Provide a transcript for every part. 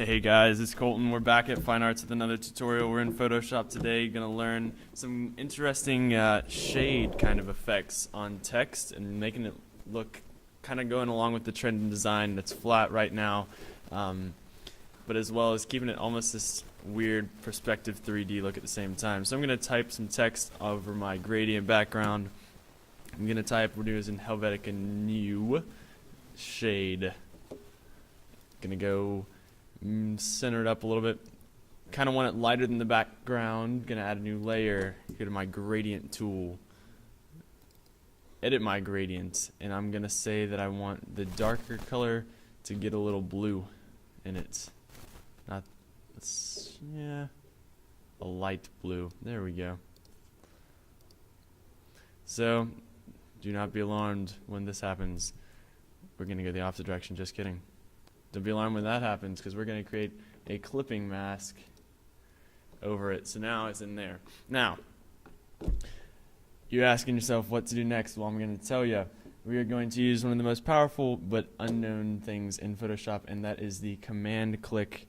Hey guys, it's Colton. We're back at Fine Arts with another tutorial. We're in Photoshop today, gonna learn some interesting shade kind of effects on text and making it look kind of going along with the trend in design that's flat right now, but as well as keeping it almost this weird perspective 3D look at the same time. So I'm gonna type some text over my gradient background. I'm gonna type, we're doing Helvetica new shade. Gonna go center it up a little bit. Kind of want it lighter than the background. Gonna add a new layer. Go to my gradient tool. Edit my gradient, and I'm gonna say that I want the darker color to get a little blue in it. Not, yeah, a light blue. There we go. So, do not be alarmed when this happens. We're gonna go the opposite direction. Just kidding. Don't be alarmed when that happens, because we're going to create a clipping mask over it. So now it's in there. Now, you're asking yourself what to do next. Well, I'm going to tell you. We are going to use one of the most powerful but unknown things in Photoshop, and that is the command click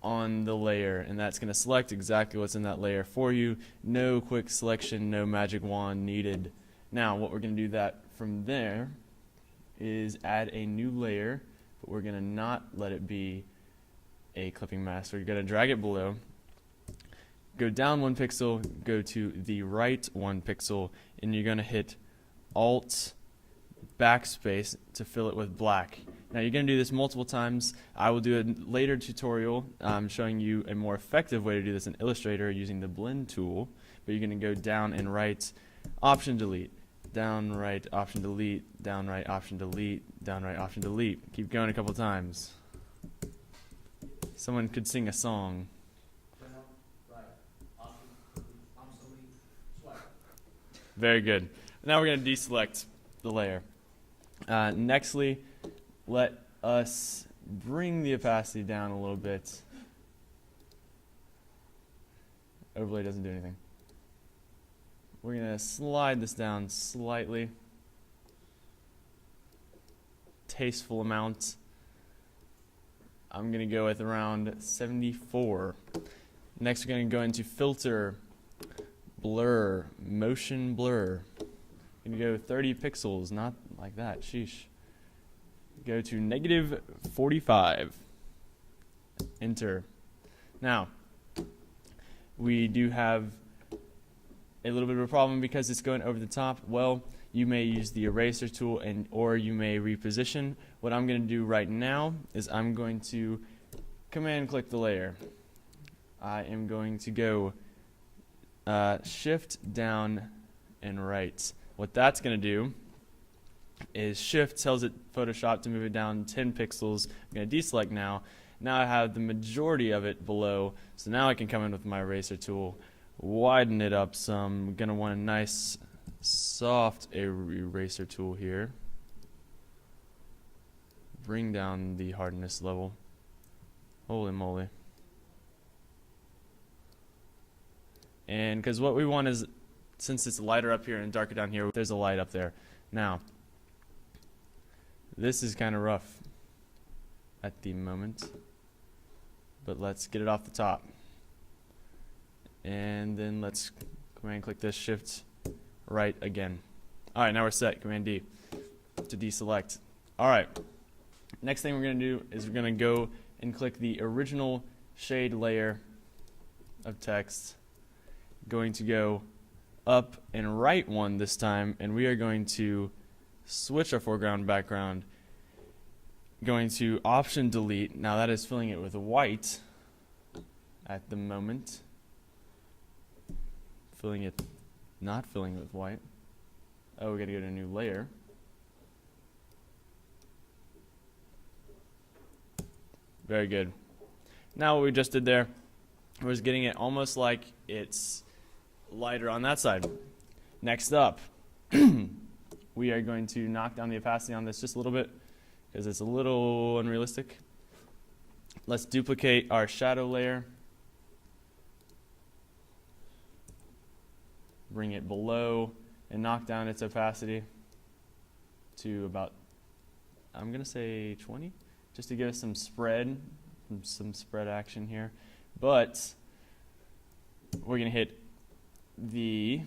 on the layer. And that's going to select exactly what's in that layer for you. No quick selection, no magic wand needed. Now, what we're going to do that from there is add a new layer. But we're going to not let it be a clipping mask. We're going to drag it below, go down 1 pixel, go to the right 1 pixel, and you're going to hit Alt backspace to fill it with black. Now you're going to do this multiple times. I will do a later tutorial showing you a more effective way to do this in Illustrator using the blend tool. But you're going to go down and right, Option delete. Down, right, option delete, down, right, option delete, down, right, option delete. Keep going a couple times. Someone could sing a song. Very good. Now we're going to deselect the layer. Nextly, let us bring the opacity down a little bit. Overlay doesn't do anything. We're going to slide this down slightly. Tasteful amount. I'm going to go with around 74. Next, we're going to go into Filter, Blur, Motion Blur. I'm going to go 30 pixels, not like that, sheesh. Go to -45. Enter. Now, we do have a little bit of a problem because it's going over the top. Well, you may use the eraser tool or you may reposition. What I'm going to do right now is I'm going to command click the layer. I am going to go shift down and right. What that's going to do is shift tells it Photoshop to move it down 10 pixels. I'm going to deselect now. Now I have the majority of it below, so now I can come in with my eraser tool, widen it up some. I'm going to want a nice soft eraser tool here. Bring down the hardness level. Holy moly. And because what we want is, since it's lighter up here and darker down here, there's a light up there. Now, this is kind of rough at the moment, but let's get it off the top. And then let's command click this, shift right again. Alright, now we're set. Command D to deselect. Alright, next thing we're going to do is we're going to go and click the original shade layer of text. Going to go up and right 1 this time, and we are going to switch our foreground background. Going to option delete. Now that is filling it with white at the moment. Not filling it with white. Oh, we got to go to a new layer. Very good. Now what we just did there was getting it almost like it's lighter on that side. Next up, we are going to knock down the opacity on this just a little bit because it's a little unrealistic. Let's duplicate our shadow layer. Bring it below and knock down its opacity to about, I'm going to say 20, just to give us some spread some spread action here. But we're going to hit be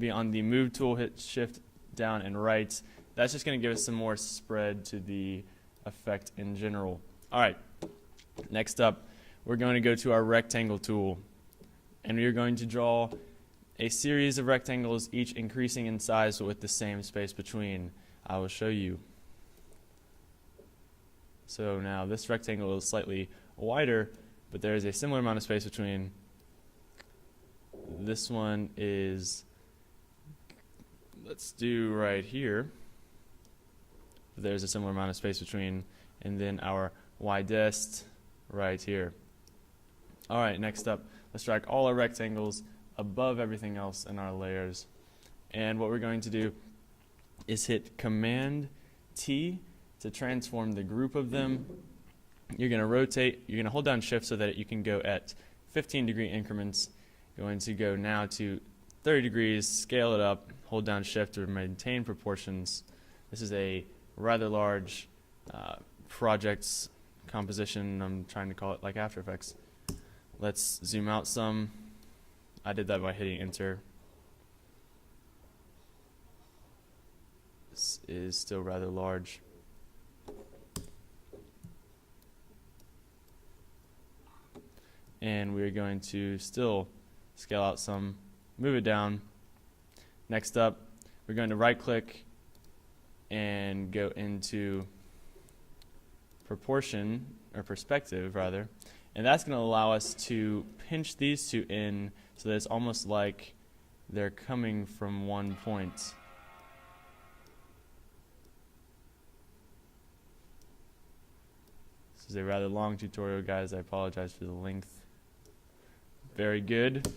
on the move tool, hit shift down and right. That's just going to give us some more spread to the effect in general. All right, next up, we're going to go to our rectangle tool, and we are going to draw a series of rectangles, each increasing in size but with the same space between. I will show you. So now this rectangle is slightly wider, but there is a similar amount of space between. This one is, let's do right here. There's a similar amount of space between, and then our widest right here. All right, next up, let's drag all our rectangles above everything else in our layers. And what we're going to do is hit Command T to transform the group of them. You're going to rotate, you're going to hold down Shift so that you can go at 15-degree increments. Going to go now to 30 degrees, scale it up, hold down Shift to maintain proportions. This is a rather large projects composition. I'm trying to call it like After Effects. Let's zoom out some. I did that by hitting Enter. This is still rather large. And we're going to still scale out some, move it down. Next up, we're going to right click and go into proportion, or perspective rather, and that's going to allow us to pinch these two in so that it's almost like they're coming from one point. This is a rather long tutorial, guys. I apologize for the length. Very good.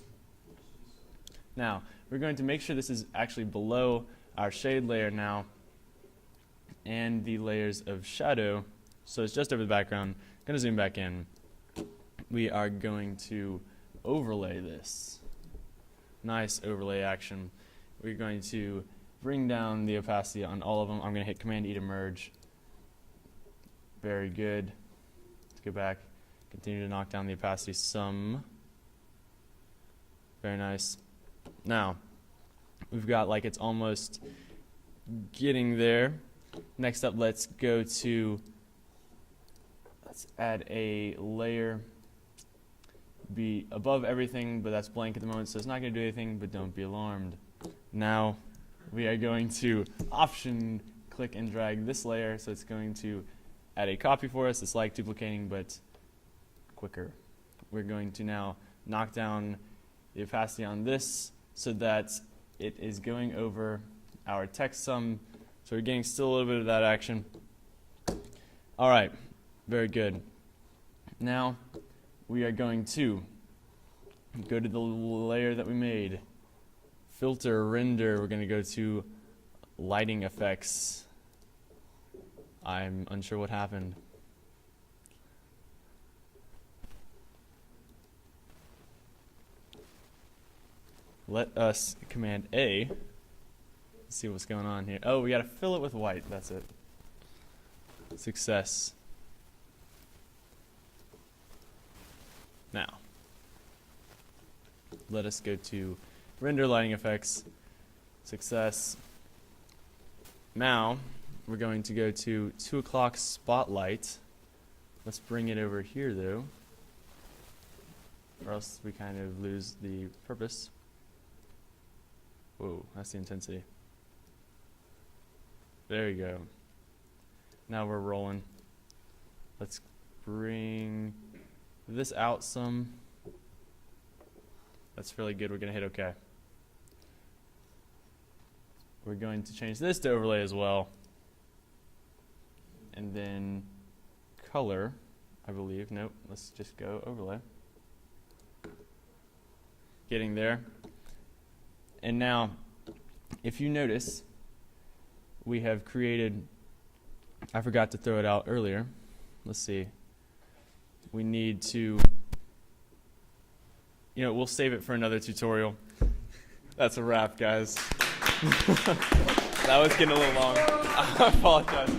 Now, we're going to make sure this is actually below our shade layer now and the layers of shadow. So it's just over the background. I'm going to zoom back in. We are going to overlay this. Nice overlay action. We're going to bring down the opacity on all of them. I'm going to hit Command E to merge. Very good. Let's go back. Continue to knock down the opacity some. Very nice. Now, we've got like it's almost getting there. Next up, let's add a layer be above everything, but that's blank at the moment, so it's not going to do anything, but don't be alarmed. Now, we are going to Option click and drag this layer, so it's going to add a copy for us. It's like duplicating, but quicker. We're going to now knock down the opacity on this so that it is going over our text sum. So we're getting still a little bit of that action. All right, very good. Now we are going to go to the layer that we made. Filter, render, we're going to go to lighting effects. I'm unsure what happened. Let us Command A. Let's see what's going on here. Oh, we got to fill it with white. That's it. Success. Now, let us go to Render Lighting Effects. Success. Now, we're going to go to 2 o'clock Spotlight. Let's bring it over here, though, or else we kind of lose the purpose. Whoa, that's the intensity. There you go. Now we're rolling. Let's bring this out some. That's really good. We're going to hit OK. We're going to change this to overlay as well. And then color, I believe. Nope, let's just go overlay. Getting there. And now, if you notice, we have created, I forgot to throw it out earlier. Let's see. We need to, we'll save it for another tutorial. That's a wrap, guys. That was getting a little long. I apologize.